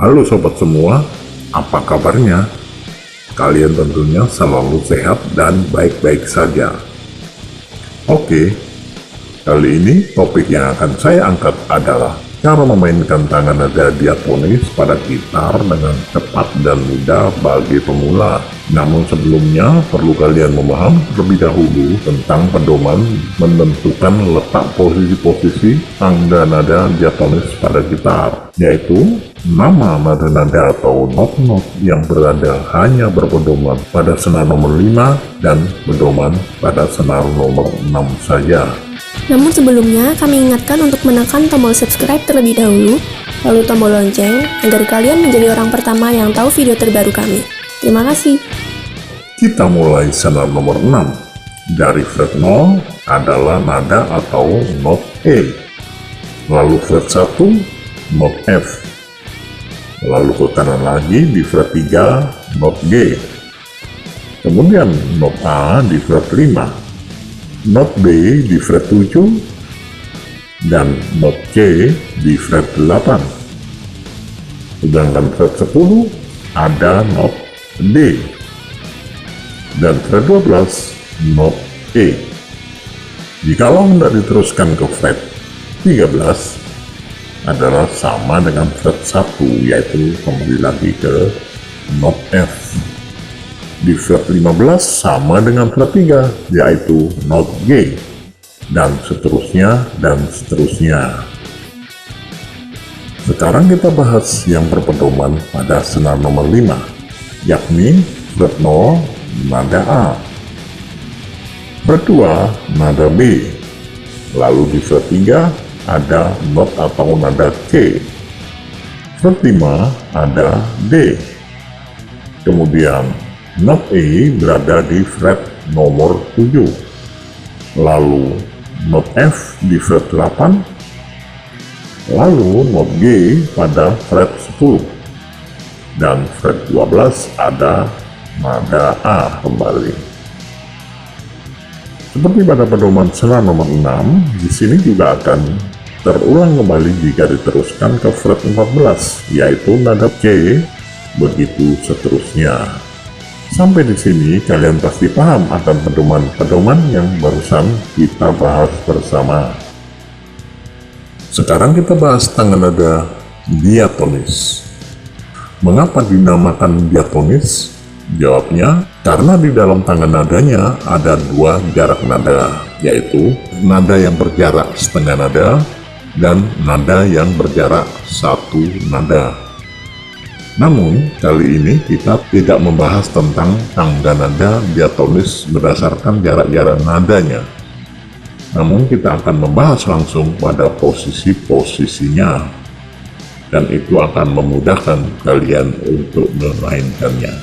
Halo sobat semua, apa kabarnya? Kalian tentunya selalu sehat dan baik-baik saja. Oke, kali ini topik yang akan saya angkat adalah cara memainkan tangan nada diatonis pada gitar dengan cepat dan mudah bagi pemula. Namun sebelumnya perlu kalian memahami terlebih dahulu tentang pedoman menentukan letak posisi-posisi tangga nada diatonis pada gitar, yaitu nama nada-nada atau not-not yang berada hanya berpedoman pada senar nomor 5 dan pedoman pada senar nomor 6 saja. Namun sebelumnya, kami ingatkan untuk menekan tombol subscribe terlebih dahulu, lalu tombol lonceng, agar kalian menjadi orang pertama yang tahu video terbaru kami. Terima kasih. Kita mulai senar nomor 6. Dari fret 0 adalah nada atau not E. Lalu fret 1, not F. Lalu ke kanan lagi di fret 3, not G. Kemudian not A di fret 5. Not B di fret 7 dan not C di fret 8. Sedangkan fret 10 ada not D dan fret 12 not E. Jikalau hendak diteruskan ke fret 13 adalah sama dengan fret 1, yaitu kembali lagi ke not F. Di fret 15 sama dengan fret 3, yaitu not G, dan seterusnya dan seterusnya. Sekarang kita bahas yang berpedoman pada senar nomor 5, yakni fret 0 nada A, fret 2 nada B, lalu di fret 3 ada not atau nada C, fret 5 ada D, kemudian not E berada di fret nomor 7, lalu not F di fret 8, lalu not G pada fret 10, dan fret 12 ada nada A kembali. Seperti pada pedoman senar nomor 6, di sini juga akan terulang kembali jika diteruskan ke fret 14, yaitu nada C, begitu seterusnya. Sampai di sini kalian pasti paham akan pedoman-pedoman yang barusan kita bahas bersama. Sekarang kita bahas tangga nada diatonis. Mengapa dinamakan diatonis? Jawabnya, karena di dalam tangga nadanya ada dua jarak nada, yaitu nada yang berjarak setengah nada dan nada yang berjarak satu nada. Namun, kali ini kita tidak membahas tentang tangga nada diatonis berdasarkan jarak-jarak nadanya. Namun, kita akan membahas langsung pada posisi-posisinya. Dan itu akan memudahkan kalian untuk memainkannya.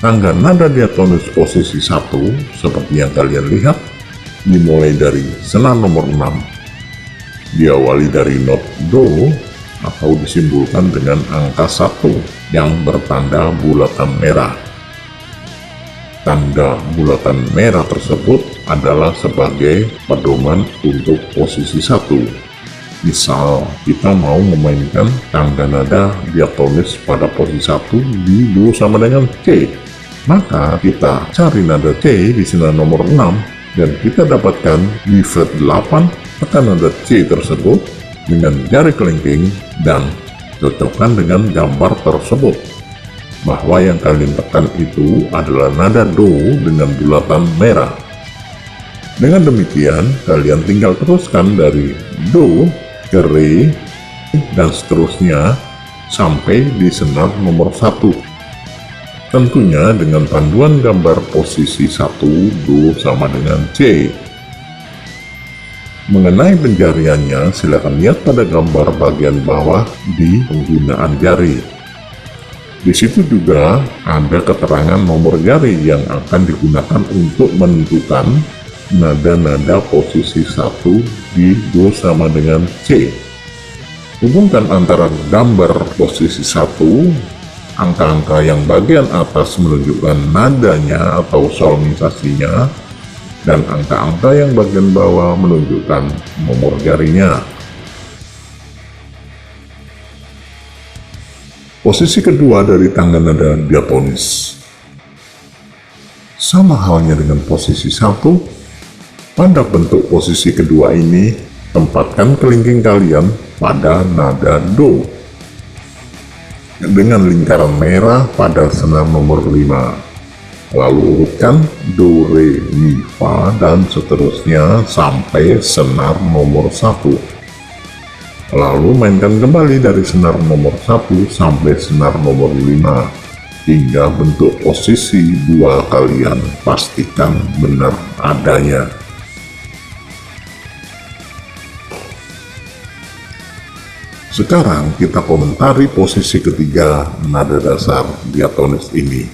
Tangga nada diatonis posisi 1, seperti yang kalian lihat, dimulai dari senar nomor 6. Diawali dari not Do, atau disimbolkan dengan angka 1 yang bertanda bulatan merah. Tanda bulatan merah tersebut adalah sebagai pedoman untuk posisi 1. Misal kita mau memainkan tangga nada diatonis pada posisi 1 di Do sama dengan C, maka kita cari nada C di senar nomor 6 dan kita dapatkan di fret 8 tekan nada C tersebut dengan jari kelingking dan cocokkan dengan gambar tersebut bahwa yang kalian tekan itu adalah nada Do dengan bulatan merah. Dengan demikian kalian tinggal teruskan dari Do ke Re dan seterusnya sampai di senar nomor 1, tentunya dengan panduan gambar posisi 1 Do sama dengan C. Mengenai penjariannya, silakan lihat pada gambar bagian bawah di penggunaan jari. Di situ juga ada keterangan nomor jari yang akan digunakan untuk menentukan nada-nada posisi 1 di Do sama dengan C. Hubungkan antara gambar posisi 1, angka-angka yang bagian atas menunjukkan nadanya atau solmisasinya, dan angka-angka yang bagian bawah menunjukkan nomor jarinya. Posisi kedua dari tangga nada diatonis. Sama halnya dengan posisi satu, pada bentuk posisi kedua ini, tempatkan kelingking kalian pada nada Do dengan lingkaran merah pada senar nomor 5. Lalu urutkan Do, Re, Mi, Fa, dan seterusnya sampai senar nomor 1. Lalu mainkan kembali dari senar nomor 1 sampai senar nomor 5 hingga bentuk posisi dua kalian pastikan benar adanya. Sekarang kita komentari posisi ketiga nada dasar diatonis ini.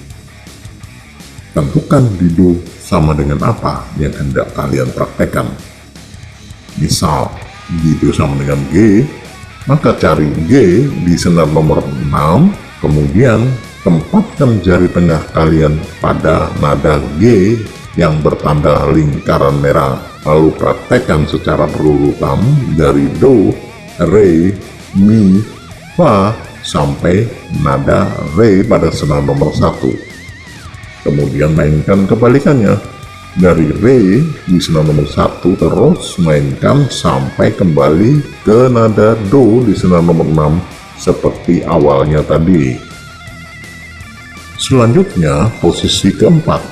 Tentukan di Do sama dengan apa yang hendak kalian praktekkan. Misal, di Do sama dengan G, maka cari G di senar nomor 6, kemudian tempatkan jari tengah kalian pada nada G yang bertanda lingkaran merah, lalu praktekkan secara berurutan dari Do, Re, Mi, Fa, sampai nada Re pada senar nomor 1. Kemudian mainkan kebalikannya. Dari Re di senar nomor 1 terus mainkan sampai kembali ke nada Do di senar nomor 6 seperti awalnya tadi. Selanjutnya posisi keempat.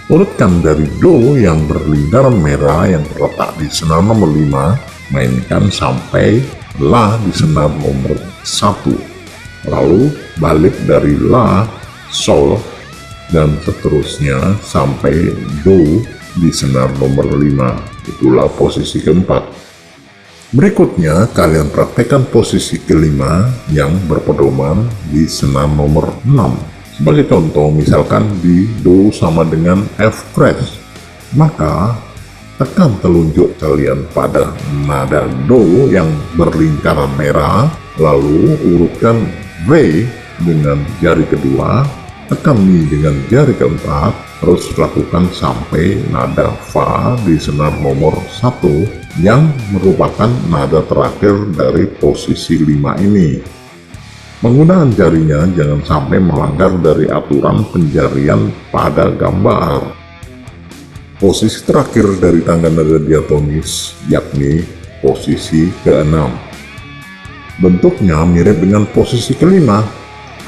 Urutkan dari Do yang berlingkaran merah yang terletak di senar nomor 5, mainkan sampai La di senar nomor 1. Lalu balik dari La, Sol, dan seterusnya sampai Do di senar nomor 5. Itulah posisi keempat. Berikutnya kalian praktekkan posisi kelima yang berpedoman di senar nomor 6. Sebagai contoh, misalkan di Do sama dengan F crash, maka tekan telunjuk kalian pada nada Do yang berlingkaran merah, lalu urutkan Re dengan jari kedua, tekan Mi dengan jari keempat, terus lakukan sampai nada Fa di senar nomor 1 yang merupakan nada terakhir dari posisi 5 ini. Penggunaan jarinya jangan sampai melanggar dari aturan penjarian pada gambar. Posisi terakhir dari tangga nada diatonis yakni posisi ke-6. Bentuknya mirip dengan posisi kelima,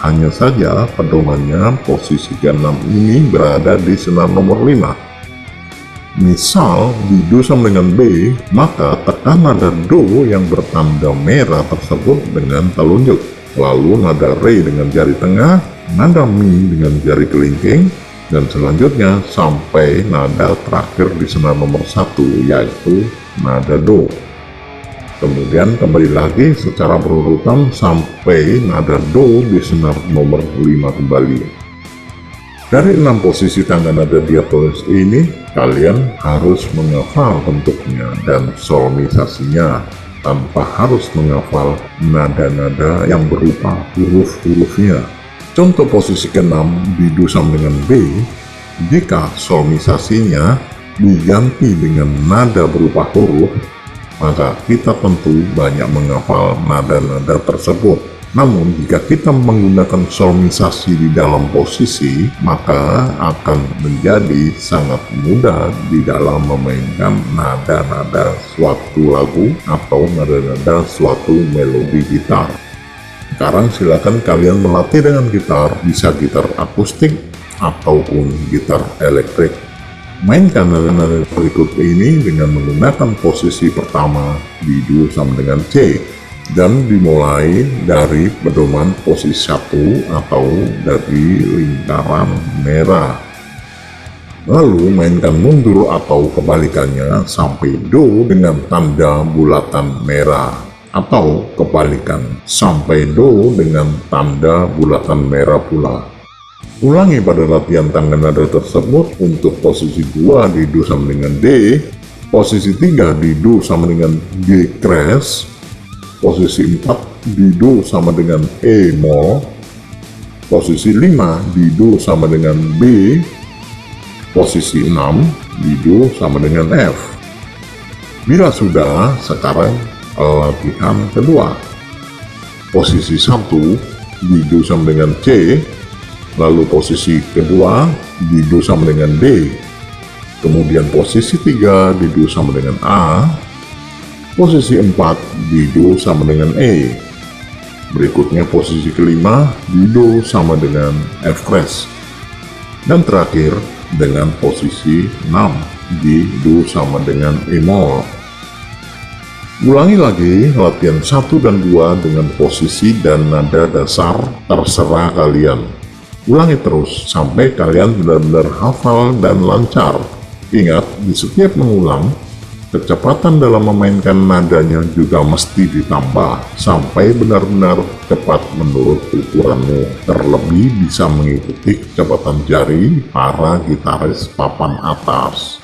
hanya saja pedomannya posisi ke-6 ini berada di senar nomor 5. Misal di Do sama dengan B, maka tekan nada Do yang bertanda merah tersebut dengan telunjuk, lalu nada Re dengan jari tengah, nada Mi dengan jari kelingking, dan selanjutnya sampai nada terakhir di senar nomor 1 yaitu nada Do. Kemudian kembali lagi secara berurutan sampai nada Do di senar nomor 5 kembali. Dari 6 posisi tangga nada diatonis ini, kalian harus menghafal bentuknya dan solmisasinya tanpa harus menghafal nada-nada yang berupa huruf-hurufnya. Contoh posisi ke-6 di Do sama dengan B, jika solmisasinya diganti dengan nada berupa huruf, maka kita tentu banyak menghafal nada-nada tersebut. Namun jika kita menggunakan solmisasi di dalam posisi, maka akan menjadi sangat mudah di dalam memainkan nada-nada suatu lagu atau nada-nada suatu melodi gitar. Sekarang silakan kalian melatih dengan gitar, bisa gitar akustik ataupun gitar elektrik. Mainkan nada-nada berikut ini dengan menggunakan posisi pertama di Do sama dengan C, dan dimulai dari pedoman posisi 1 atau dari lingkaran merah. Lalu mainkan mundur atau kebalikannya sampai Do dengan tanda bulatan merah, atau kebalikan sampai Do dengan tanda bulatan merah pula. Ulangi pada latihan tangga nada tersebut untuk posisi 2 di Do sama dengan D, posisi 3 di Do sama dengan G crash, posisi 4 di Do sama dengan E moll, posisi 5 di Do sama dengan B, posisi 6 di Do sama dengan F. Bila sudah, sekarang latihan kedua. Posisi 1 di Do sama dengan C, lalu posisi kedua di Do sama dengan D, kemudian posisi 3 di Do sama dengan A, posisi 4 di Do sama dengan E, berikutnya posisi kelima di Do sama dengan F crash, dan terakhir dengan posisi 6 di Do sama dengan E moll. Ulangi lagi latihan 1 dan 2 dengan posisi dan nada dasar terserah kalian. Ulangi terus sampai kalian benar-benar hafal dan lancar. Ingat, di setiap mengulang, kecepatan dalam memainkan nadanya juga mesti ditambah sampai benar-benar cepat menurut ukuranmu. Terlebih bisa mengikuti kecepatan jari para gitaris papan atas.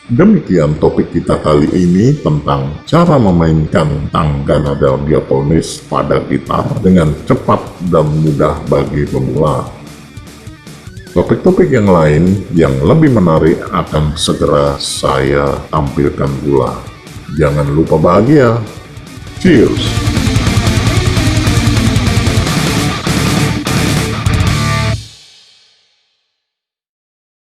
Demikian topik kita kali ini tentang cara memainkan tangga nada diatonis pada gitar dengan cepat dan mudah bagi pemula. Topik-topik yang lain yang lebih menarik akan segera saya tampilkan pula. Jangan lupa bahagia. Cheers!